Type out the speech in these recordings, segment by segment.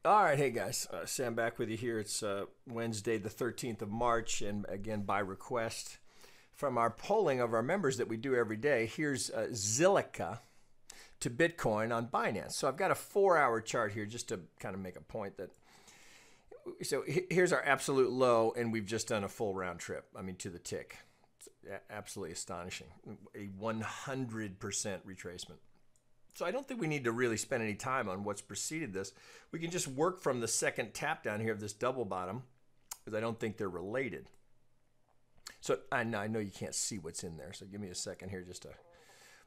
All right, hey guys, Sam back with you here. It's Wednesday, the 13th of March, and again, by request from our polling of our members that we do every day, here's Zilliqa to Bitcoin on Binance. So I've got a 4-hour chart here just to kind of make a point that, so here's our absolute low, and we've just done a full round trip. I mean, to the tick. It's absolutely astonishing. A 100% retracement. So I don't think we need to really spend any time on what's preceded this. We can just work from the second tap down here of this double bottom, because I don't think they're related. So I know you can't see what's in there, so give me a second here just to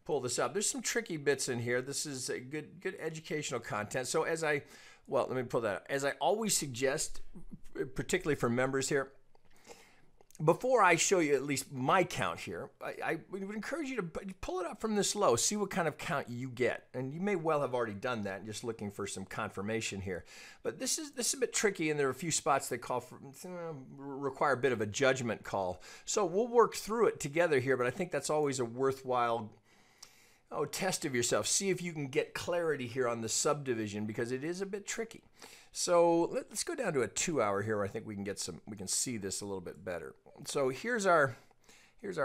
pull this up. There's some tricky bits in here. This is a good educational content. So let me pull that up. As I always suggest, particularly for members here, before I show you at least my count here, I would encourage you to pull it up from this low, see what kind of count you get. And you may well have already done that, just looking for some confirmation here. But this is a bit tricky, and there are a few spots that require a bit of a judgment call. So we'll work through it together here, but I think that's always a worthwhile test of yourself. See if you can get clarity here on the subdivision, because it is a bit tricky. So let's go down to a 2-hour here where I think we can see this a little bit better. So here's our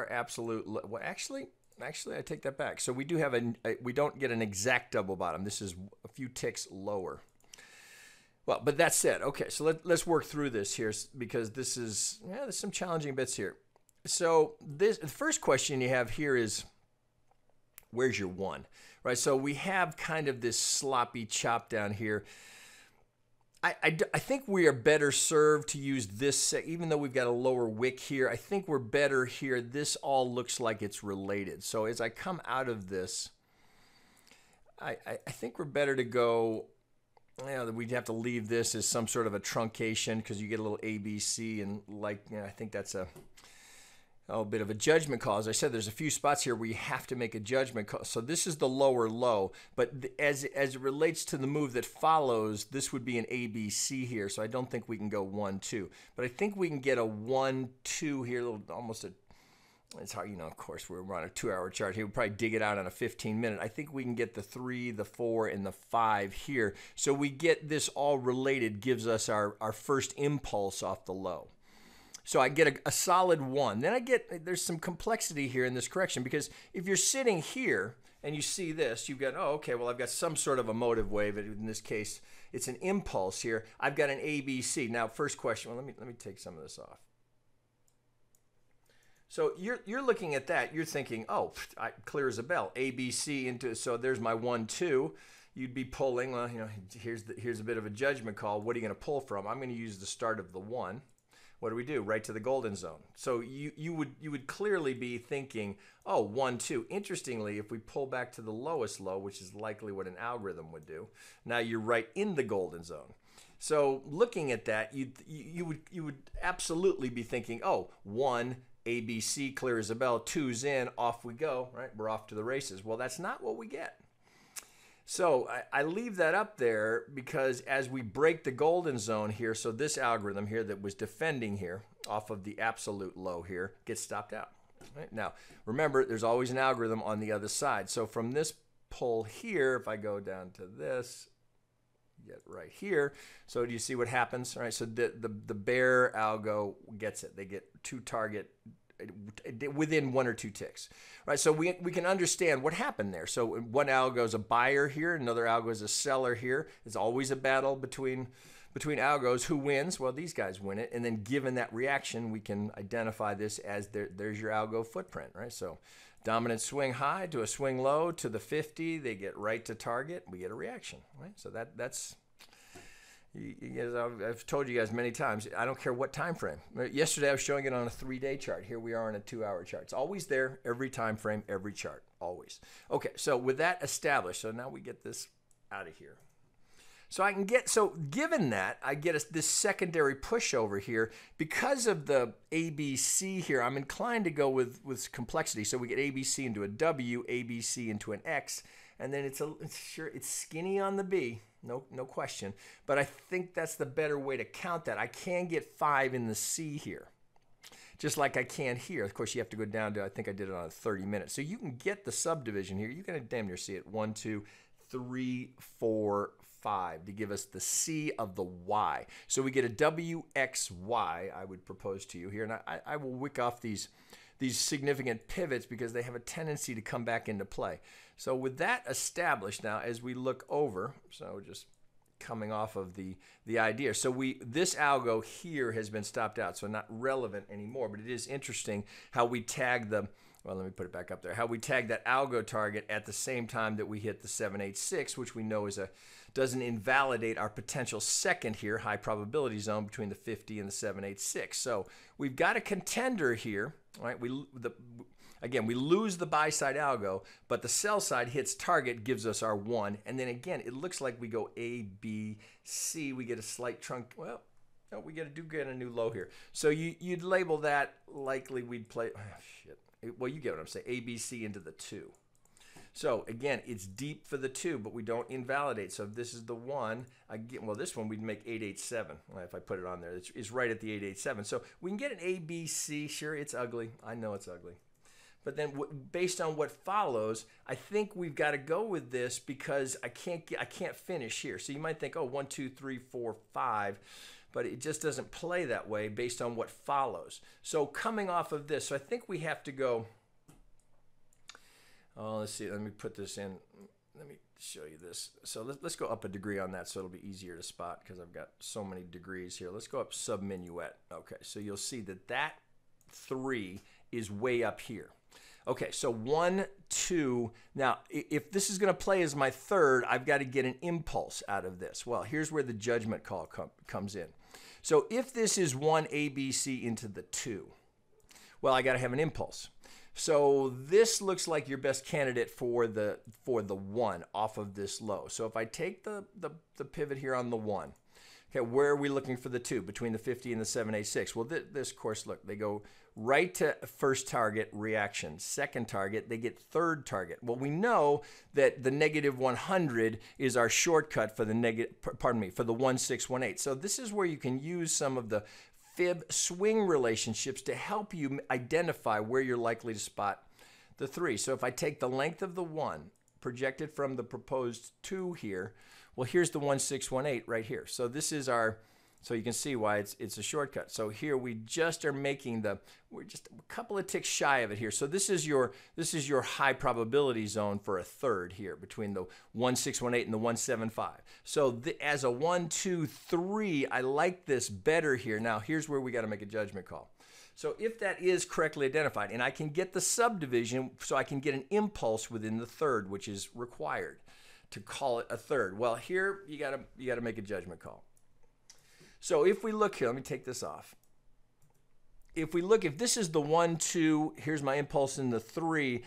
absolute, well, actually I take that back. So we do have we don't get an exact double bottom. This is a few ticks lower. Well, but that said, okay, so let's work through this here, because there's some challenging bits here. So the first question you have here is, where's your one, right? So we have kind of this sloppy chop down here. I think we are better served to use this, even though we've got a lower wick here. I think we're better here. This all looks like it's related. So as I come out of this, I think we're better to go, we'd have to leave this as some sort of a truncation, because you get a little ABC, and I think that's a bit of a judgment call. As I said, there's a few spots here where you have to make a judgment call. So this is the lower low, but as it relates to the move that follows, this would be an ABC here. So I don't think we can go 1-2, but I think we can get a 1-2 here, it's hard, of course, we're on a 2-hour chart here. We'll probably dig it out on a 15-minute. I think we can get the 3, the 4, and the 5 here. So we get this all related, gives us our first impulse off the low. So I get a solid 1. Then there's some complexity here in this correction, because if you're sitting here and you see this, you've got, okay, well, I've got some sort of a motive wave. In this case, it's an impulse here. I've got an ABC. Now, first question, well, let me take some of this off. So you're looking at that. You're thinking, clear as a bell, ABC into, so there's my 1-2. You'd be pulling, well, here's a bit of a judgment call. What are you going to pull from? I'm going to use the start of the 1. What do we do? Right to the golden zone. So you would clearly be thinking, 1-2. Interestingly, if we pull back to the lowest low, which is likely what an algorithm would do, now you're right in the golden zone. So looking at that, you would absolutely be thinking, 1, ABC, clear as a bell, 2's in, off we go, right? We're off to the races. Well, that's not what we get. So I leave that up there because as we break the golden zone here, so this algorithm here that was defending here off of the absolute low here gets stopped out. Right? Now, remember, there's always an algorithm on the other side. So from this pull here, if I go down to this, get right here. So do you see what happens? All right, so the bear algo gets it. They get two target within 1 or 2 ticks, right? So we can understand what happened there. So one algo is a buyer here, another algo is a seller here. It's always a battle between algos. Who wins? Well, these guys win it. And then given that reaction, we can identify this as there's your algo footprint, right? So dominant swing high to a swing low to the 50, they get right to target, we get a reaction, right? So that's I've told you guys many times, I don't care what time frame. Yesterday I was showing it on a 3-day chart. Here we are on a 2-hour chart. It's always there, every time frame, every chart, always. Okay, so with that established, so now we get this out of here. So given that, I get this secondary push over here. Because of the ABC here, I'm inclined to go with complexity. So we get ABC into a W, ABC into an X, and then it's skinny on the B. No question. But I think that's the better way to count that. I can get 5 in the C here, just like I can here. Of course, you have to go down to, I think I did it on 30 minutes. So you can get the subdivision here. You can damn near see it. 1, 2, 3, 4, 5 to give us the C of the Y. So we get a WXY, I would propose to you here. And I will wick off these significant pivots because they have a tendency to come back into play. So with that established now, as we look over, so just coming off of the idea. So this algo here has been stopped out, so not relevant anymore, but it is interesting how we tag well, let me put it back up there, how we tag that algo target at the same time that we hit the 786, which we know doesn't invalidate our potential second here, high probability zone between the 50 and the 786. So we've got a contender here, right? Again, we lose the buy side algo, but the sell side hits target, gives us our 1. And then again, it looks like we go A, B, C. We get a slight trunk. Well, no, we get a new low here. So you'd label that likely we'd play. Oh, shit. Well, you get what I'm saying. A, B, C into the 2. So again, it's deep for the 2, but we don't invalidate. So if this is the 1, again, well, this one we'd make 887. Well, if I put it on there, it's right at the 887. So we can get an A, B, C. Sure, it's ugly. I know it's ugly. But then based on what follows, I think we've got to go with this because I can't finish here. So you might think, oh, 1, 2, 3, 4, 5. But it just doesn't play that way based on what follows. So coming off of this, so I think we have to go, oh, let's see, let me put this in. Let me show you this. So let's go up a degree on that so it'll be easier to spot because I've got so many degrees here. Let's go up sub-minuet. Okay, so you'll see that 3 is way up here. Okay, so 1, 2. Now, if this is going to play as my third, I've got to get an impulse out of this. Well, here's where the judgment call comes in. So if this is 1 ABC into the 2, well, I got to have an impulse. So this looks like your best candidate for the 1 off of this low. So if I take the pivot here on the 1, okay, where are we looking for the 2? Between the 50 and the 786. Well, this course, look, they go right to first target reaction, second target, they get third target. Well, we know that the negative 100 is our shortcut for the for the 1618. So this is where you can use some of the fib swing relationships to help you identify where you're likely to spot the 3. So if I take the length of the 1 projected from the proposed 2 here, well, here's the 1618 right here. So this is our, so you can see why it's a shortcut. So here we just are making we're just a couple of ticks shy of it here. So this is your high probability zone for a third here between the 1618 and the 175. So as a 1, 2, 3, I like this better here. Now here's where we got to make a judgment call. So if that is correctly identified, and I can get the subdivision, so I can get an impulse within the third, which is required to call it a third. Well, here you gotta make a judgment call. So if we look here, let me take this off. If this is the 1, 2, here's my impulse in the 3,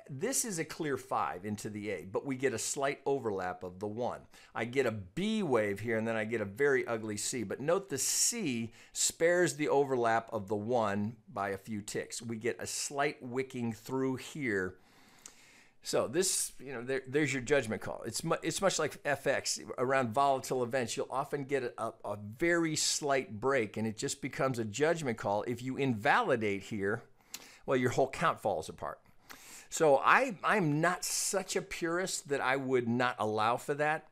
this is a clear 5 into the A, but we get a slight overlap of the 1. I get a B wave here, and then I get a very ugly C. But note the C spares the overlap of the 1 by a few ticks. We get a slight wicking through here. So this, there's your judgment call. It's much like FX. Around volatile events, you'll often get a very slight break, and it just becomes a judgment call. If you invalidate here, well, your whole count falls apart. So I'm not such a purist that I would not allow for that,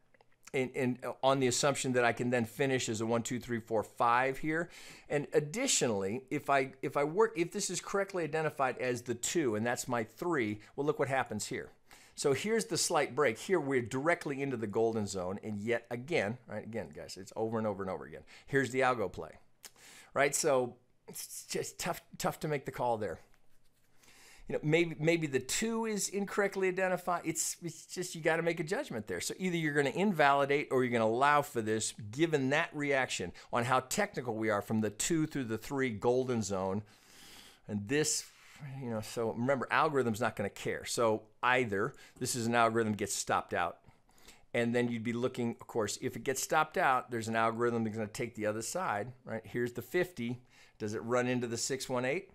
and on the assumption that I can then finish as a 1, 2, 3, 4, 5 here. And additionally, if this is correctly identified as the 2 and that's my 3, well, look what happens here. So here's the slight break. Here we're directly into the golden zone, and yet again, right? Again, guys, it's over and over and over again. Here's the algo play, right? So it's just tough to make the call there. Maybe the 2 is incorrectly identified. It's just you got to make a judgment there. So either you're going to invalidate or you're going to allow for this, given that reaction on how technical we are from the 2 through the 3 golden zone. And this, so remember, algorithm's not going to care. So either this is an algorithm that gets stopped out, and then you'd be looking, of course, if it gets stopped out, there's an algorithm that's going to take the other side, right? Here's the 50. Does it run into the 618?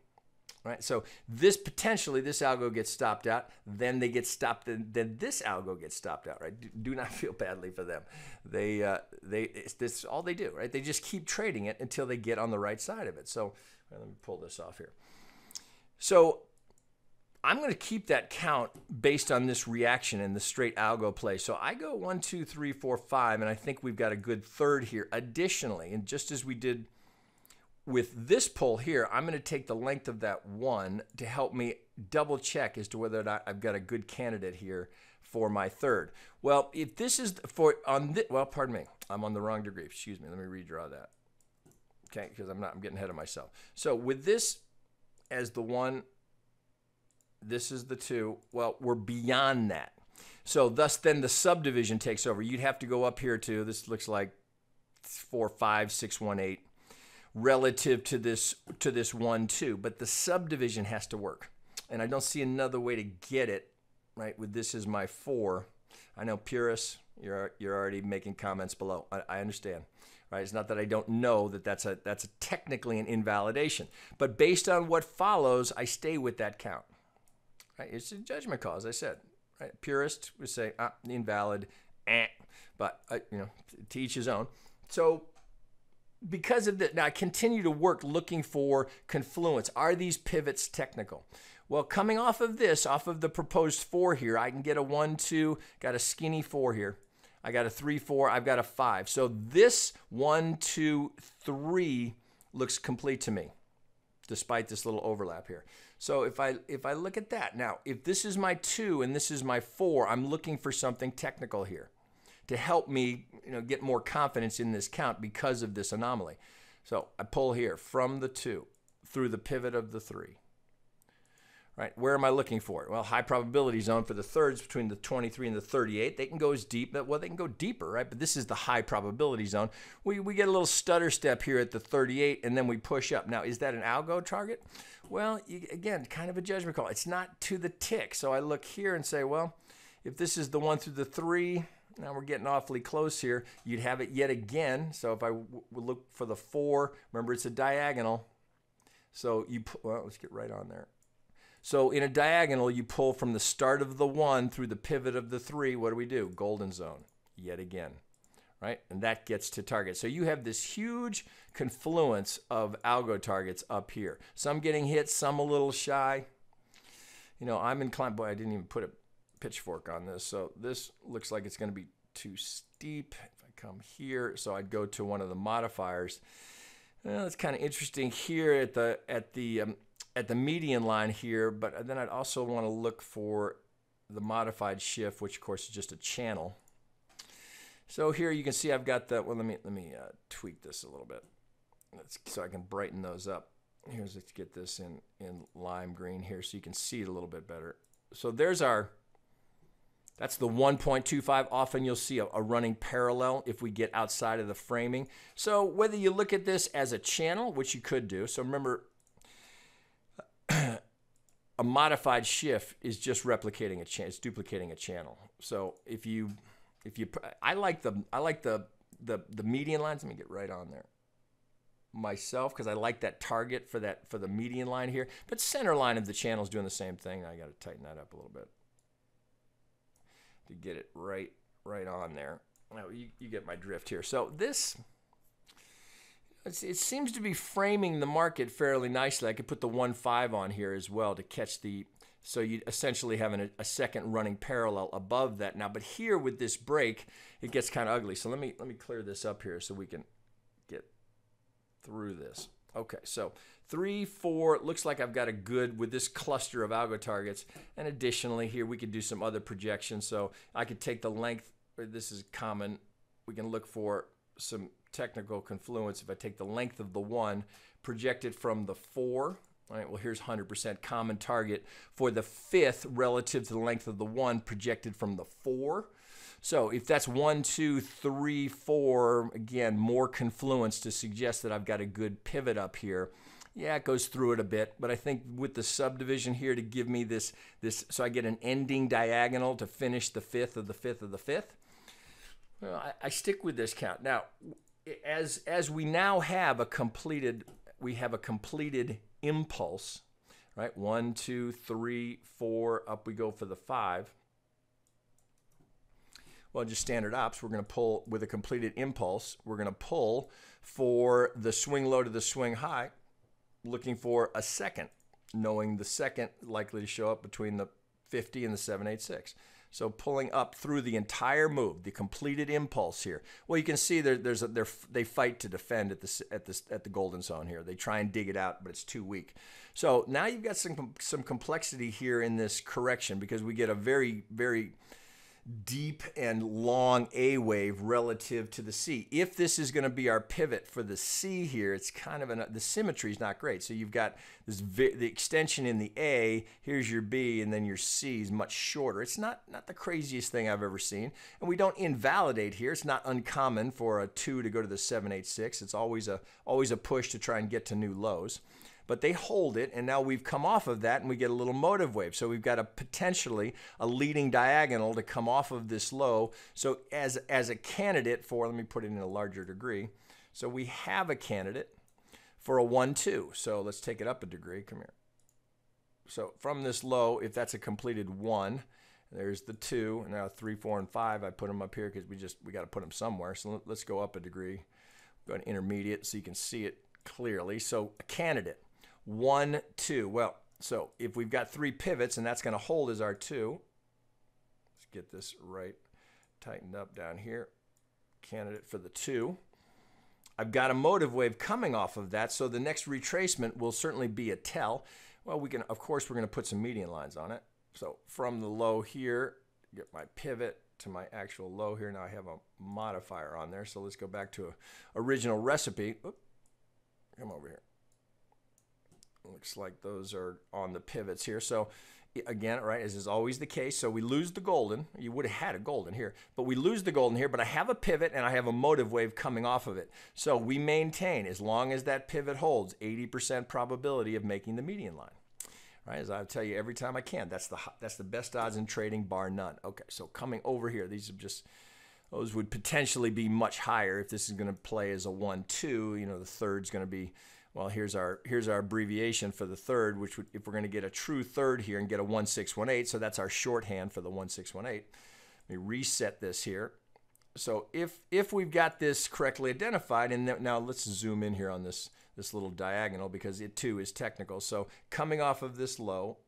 Right, so this algo gets stopped out, then they get stopped, then this algo gets stopped out, right? Do not feel badly for them. This is all they do, right? They just keep trading it until they get on the right side of it. So let me pull this off here. So I'm going to keep that count based on this reaction in the straight algo play. So I go 1, 2, 3, 4, 5, and I think we've got a good third here. Additionally, and just as we did with this pull here, I'm going to take the length of that 1 to help me double check as to whether or not I've got a good candidate here for my third. Well, if this is for on this, well, pardon me, I'm on the wrong degree. Excuse me. Let me redraw that. Okay, because I'm getting ahead of myself. So with this as the 1, this is the 2. Well, we're beyond that. So thus then the subdivision takes over. You'd have to go up here to, this looks like 4, 5, 6, 1, 8 relative to this 1, 2. But the subdivision has to work. And I don't see another way to get it, right, with this as my 4. I know purists, you're already making comments below. I understand. Right? It's not that I don't know that that's technically an invalidation. But based on what follows, I stay with that count. Right? It's a judgment call, as I said. Right? Purist would say, invalid, but you know, to each his own. So because of that, now I continue to work looking for confluence. Are these pivots technical? Well, coming off of this, off of the proposed 4 here, I can get a 1, 2, got a skinny 4 here. I got a 3, 4, I've got a 5. So this 1, 2, 3 looks complete to me, despite this little overlap here. So if I look at that, now if this is my 2 and this is my 4, I'm looking for something technical here to help me, you know, get more confidence in this count because of this anomaly. So I pull here from the 2 through the pivot of the 3. Right, where am I looking for it? Well, high probability zone for the thirds between the 23 and the 38. They can go as deep, well, they can go deeper, right? But this is the high probability zone. We get a little stutter step here at the 38, and then we push up. Now, is that an algo target? Well, again, kind of a judgment call. It's not to the tick. So I look here and say, well, if this is the 1 through the 3, now we're getting awfully close here. You'd have it yet again. So if I look for the 4, remember it's a diagonal. So well, let's get right on there. So in a diagonal, you pull from the start of the 1 through the pivot of the 3. What do? Golden zone, yet again, right? And that gets to target. So you have this huge confluence of algo targets up here. Some getting hit, some a little shy. You know, I'm inclined, boy, I didn't even put a pitchfork on this. So this looks like it's going to be too steep. If I come here, so I'd go to one of the modifiers. Well, it's kind of interesting here at the median line here, but then I'd also want to look for the modified shift, which of course is just a channel. So here you can see I've got the, well, let me tweak this a little bit so I can brighten those up. Let's get this in lime green here so you can see it a little bit better. So there's that's the 1.25. Often you'll see a running parallel if we get outside of the framing. So whether you look at this as a channel, which you could do, so remember, a modified shift is just replicating a channel. It's duplicating a channel. So I like the median lines. Let me get right on there myself because I like that target for the median line here. But center line of the channel is doing the same thing. I got to tighten that up a little bit to get it right on there. Now you get my drift here. So this. It seems to be framing the market fairly nicely. I could put the 1.5 on here as well to catch so you essentially have a second running parallel above that now. But here with this break, it gets kind of ugly. So let me clear this up here so we can get through this. Okay, so 3, 4, looks like I've got a good with this cluster of algo targets. And additionally here, we could do some other projections. So I could take the length, this is common. We can look for some technical confluence. If I take the length of the 1, project it from the 4, all right, well, here's 100% common target for the 5th relative to the length of the 1 projected from the 4. So if that's 1, 2, 3, 4, again, more confluence to suggest that I've got a good pivot up here. Yeah, it goes through it a bit, but I think with the subdivision here to give me this so I get an ending diagonal to finish the 5th of the 5th of the 5th. Well, I stick with this count. Now, as we now have a completed impulse, right? 1, 2, 3, 4, up we go for the 5. Well, just standard ops, we're going to pull with a completed impulse. We're going to pull for the swing low to the swing high, looking for a second knowing the second likely to show up between the 50 and the 786. So pulling up through the entire move, the completed impulse here. Well, you can see they fight to defend at the golden zone here. They try and dig it out, but it's too weak. So now you've got some complexity here in this correction, because we get a very, very deep and long A wave relative to the C. If this is going to be our pivot for the C here, it's kind of the symmetry is not great. So you've got this the extension in the A, here's your B, and then your C is much shorter. It's not the craziest thing I've ever seen. And we don't invalidate here. It's not uncommon for a 2 to go to the 786. It's always a push to try and get to new lows. But they hold it, and now we've come off of that, and we get a little motive wave. So we've got potentially a leading diagonal to come off of this low. So as a candidate for, let me put it in a larger degree. So we have a candidate for a 1-2. So let's take it up a degree. Come here. So from this low, if that's a completed 1, there's the 2. Now 3, 4, and 5. I put them up here because we got to put them somewhere. So let's go up a degree. Go to intermediate so you can see it clearly. So a candidate. 1, 2. Well, so if we've got 3 pivots and that's going to hold as our 2, let's get this right tightened up down here. Candidate for the 2. I've got a motive wave coming off of that, so the next retracement will certainly be a tell. Well, of course, we're going to put some median lines on it. So from the low here, get my pivot to my actual low here. Now I have a modifier on there, so let's go back to a original recipe. Oop, come over here. Looks like those are on the pivots here. So again, right, as is always the case, so we lose the golden. You would have had a golden here, but we lose the golden here, but I have a pivot and I have a motive wave coming off of it. So we maintain, as long as that pivot holds, 80% probability of making the median line. Right, as I tell you every time I can, that's the best odds in trading, bar none. Okay, so coming over here, those would potentially be much higher if this is going to play as a 1-2. You know, the third's going to be, well, here's our abbreviation for the third, which would, if we're going to get a true third here and get a 1-6-1-8, so that's our shorthand for the 1-6-1-8. Let me reset this here. So if we've got this correctly identified, and now let's zoom in here on this little diagonal because it too is technical. So coming off of this low,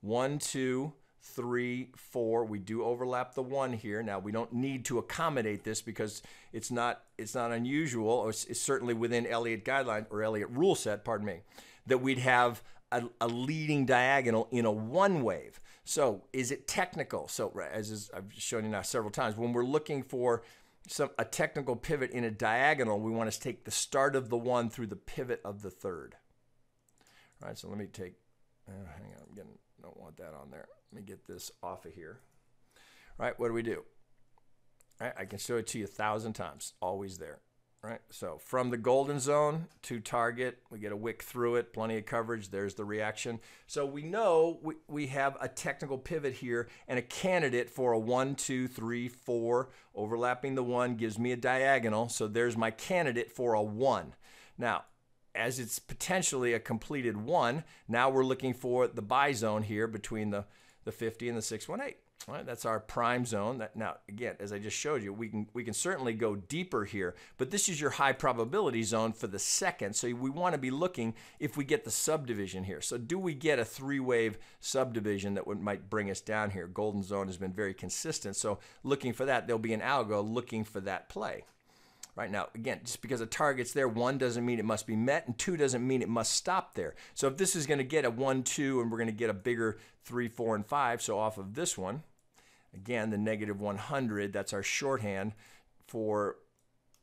1, 2, 3, 4. We do overlap the 1 here. Now we don't need to accommodate this because it's not unusual, or it's certainly within Elliott guideline or Elliott rule set, pardon me, that we'd have a leading diagonal in a 1 wave. So is it technical? So as I've shown you now several times, when we're looking for a technical pivot in a diagonal, we want to take the start of the 1 through the pivot of the third. All right, so let me take, hang on, don't want that on there. Let me get this off of here. All right, what do? All right, I can show it to you 1,000 times, always there. All right, so from the golden zone to target, we get a wick through it, plenty of coverage, there's the reaction. So we know we have a technical pivot here and a candidate for a 1, 2, 3, 4. Overlapping the 1 gives me a diagonal, so there's my candidate for a 1. Now, as it's potentially a completed 1, now we're looking for the buy zone here between the 50 and the 618. All right, that's our prime zone. Now, again, as I just showed you, we can certainly go deeper here, but this is your high probability zone for the second. So we want to be looking if we get the subdivision here. So do we get a 3-wave subdivision that might bring us down here? Golden zone has been very consistent. So looking for that, there'll be an algo looking for that play. Right now, again, just because a target's there, 1 doesn't mean it must be met, and 2 doesn't mean it must stop there. So if this is going to get a 1, 2, and we're going to get a bigger 3, 4, and 5, so off of this one, again, the negative 100, that's our shorthand for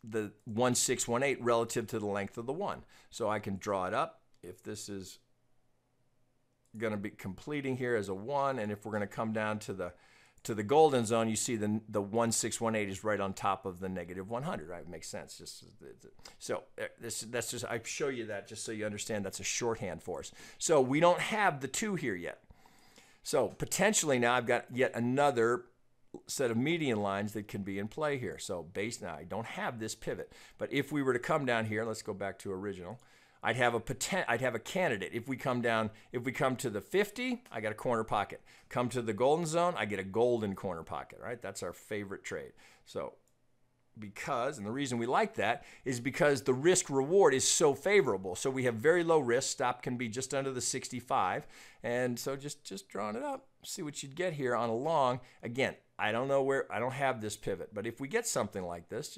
the 1-6-1-8 relative to the length of the 1. So I can draw it up if this is going to be completing here as a 1, and if we're going to come down to the golden zone, you see the 1-6-1-8 is right on top of the negative 100. Right, it makes sense. So that's just, I show you that just so you understand that's a shorthand for us. So we don't have the 2 here yet. So potentially now I've got yet another set of median lines that can be in play here. So now I don't have this pivot, but if we were to come down here, let's go back to original. I'd have a candidate. If we come to the 50, I got a corner pocket. Come to the golden zone, I get a golden corner pocket, right? That's our favorite trade. So because, and the reason we like that is because the risk reward is so favorable. So we have very low risk. Stop can be just under the 65. And so just drawing it up, see what you'd get here on a long. Again, I don't know where, I don't have this pivot, but if we get something like this,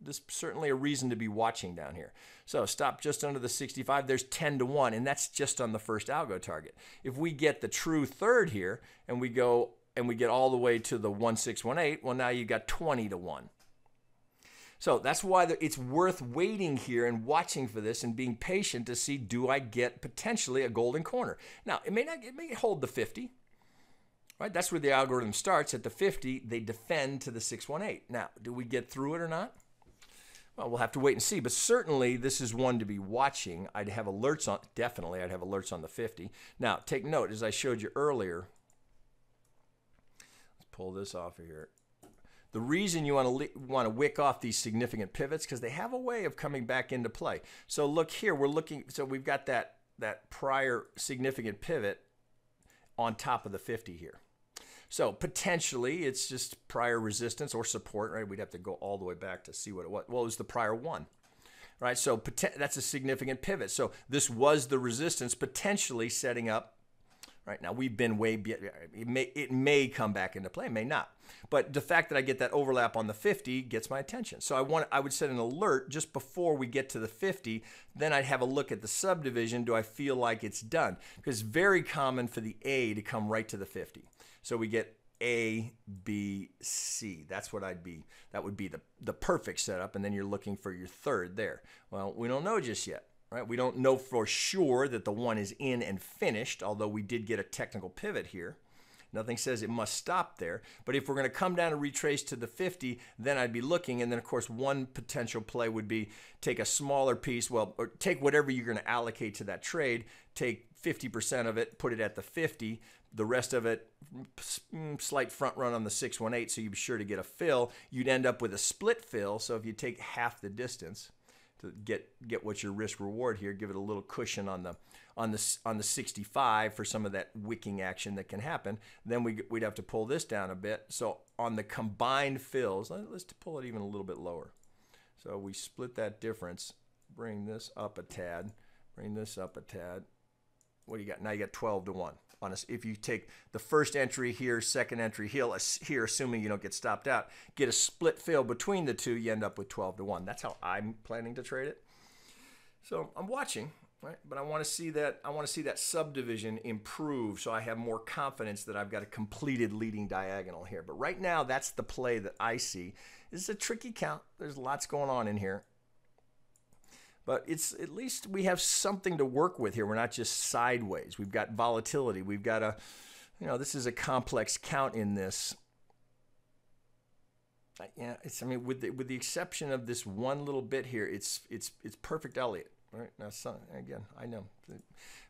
this certainly a reason to be watching down here. So stop just under the 65, there's 10 to 1, and that's just on the first algo target. If we get the true third here, and we go and we get all the way to the 1618, well, now you got 20 to 1. So that's why it's worth waiting here and watching for this and being patient to see, do I get potentially a golden corner? Now, it may hold the 50. Right? That's where the algorithm starts. At the 50, they defend to the 618. Now, do we get through it or not? Well, we'll have to wait and see. But certainly, this is one to be watching. I'd have alerts on, definitely, I'd have alerts on the 50. Now, take note, as I showed you earlier, let's pull this off of here. The reason you want to wick off these significant pivots, because they have a way of coming back into play. So look here, we're looking, so we've got that prior significant pivot on top of the 50 here. So potentially it's just prior resistance or support, right? We'd have to go all the way back to see what it was. Well, it was the prior one, right? So that's a significant pivot. So this was the resistance potentially setting up, right? Now we've been it may come back into play, may not. But the fact that I get that overlap on the 50 gets my attention. So I would set an alert just before we get to the 50. Then I'd have a look at the subdivision. Do I feel like it's done? Because it's very common for the A to come right to the 50. So we get A, B, C. That's what that would be the perfect setup. And then you're looking for your third there. Well, we don't know just yet. Right? We don't know for sure that the one is in and finished, although we did get a technical pivot here. Nothing says it must stop there. But if we're going to come down and retrace to the 50, then I'd be looking. And then, of course, one potential play would be take a smaller piece, well, or take whatever you're going to allocate to that trade, take 50% of it, put it at the 50, the rest of it, slight front run on the 618, so you'd be sure to get a fill. You'd end up with a split fill. So if you take half the distance to get what's your risk reward here, give it a little cushion on the 65 for some of that wicking action that can happen, then we'd have to pull this down a bit. So on the combined fills, let's pull it even a little bit lower. So we split that difference, bring this up a tad, bring this up a tad. What do you got? Now you got 12 to 1. If you take the first entry here, second entry here, assuming you don't get stopped out, get a split fill between the two, you end up with 12 to 1. That's how I'm planning to trade it. So I'm watching, right? But I want to see that subdivision improve, so I have more confidence that I've got a completed leading diagonal here. But right now, that's the play that I see. This is a tricky count. There's lots going on in here. But it's at least we have something to work with here. We're not just sideways. We've got volatility. We've got this is a complex count in this. Yeah, I mean, with the exception of this one little bit here, it's perfect Elliott. Right now, again, I know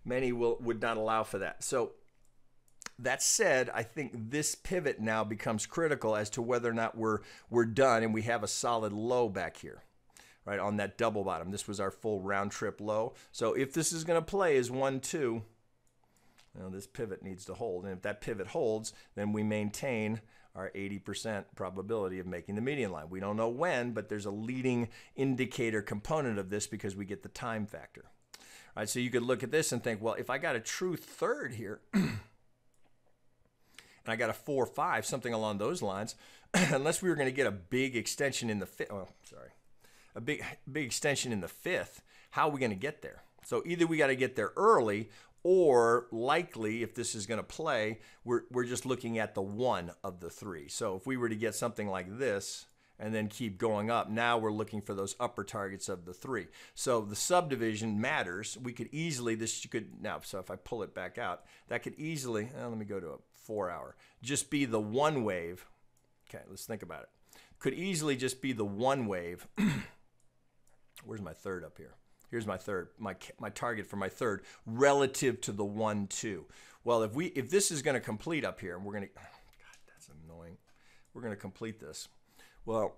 many would not allow for that. So that said, I think this pivot now becomes critical as to whether or not we're done and we have a solid low back here. Right, on that double bottom. This was our full round trip low. So if this is going to play as 1, 2, this pivot needs to hold. And if that pivot holds, then we maintain our 80% probability of making the median line. We don't know when, but there's a leading indicator component of this because we get the time factor. All right, so you could look at this and think, well, if I got a true third here, and I got a 4, 5, something along those lines, unless we were going to get a big extension in the a big extension in the 5th, how are we going to get there? So either we got to get there early, or likely, if this is going to play, we're just looking at the one of the 3. So if we were to get something like this and then keep going up, now we're looking for those upper targets of the 3. So the subdivision matters. We could easily, so if I pull it back out, that could easily, let me go to a 4-hour, just be the one wave. Okay, let's think about it. Could easily just be the one wave. Where's my third up here? Here's my third, my target for my third relative to the 1, 2. Well, if this is going to complete up here, and we're going to, God, that's annoying. We're going to complete this. Well,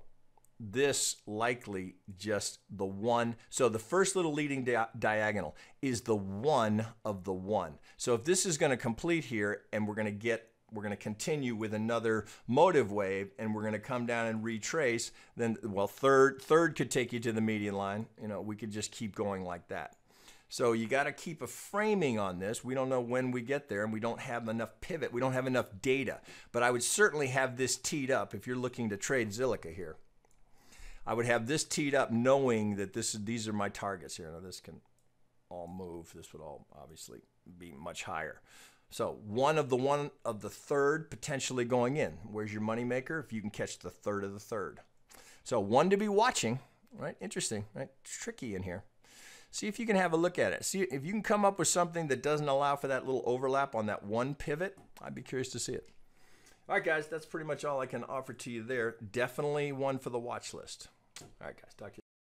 this likely just the 1. So the first little leading diagonal is the 1 of the 1. So if this is going to complete here, and we're going to get we're going to continue with another motive wave, and we're going to come down and retrace. Then, well, third could take you to the median line. You know, we could just keep going like that. So you got to keep a framing on this. We don't know when we get there, and we don't have enough pivot. We don't have enough data. But I would certainly have this teed up if you're looking to trade Zilliqa here. I would have this teed up knowing that these are my targets here. Now this can all move. This would all obviously be much higher. So one of the third potentially going in. Where's your money maker? If you can catch the third of the third. So one to be watching, right? Interesting, right? It's tricky in here. See if you can have a look at it. See if you can come up with something that doesn't allow for that little overlap on that one pivot. I'd be curious to see it. All right, guys, that's pretty much all I can offer to you there. Definitely one for the watch list. All right, guys, talk to you.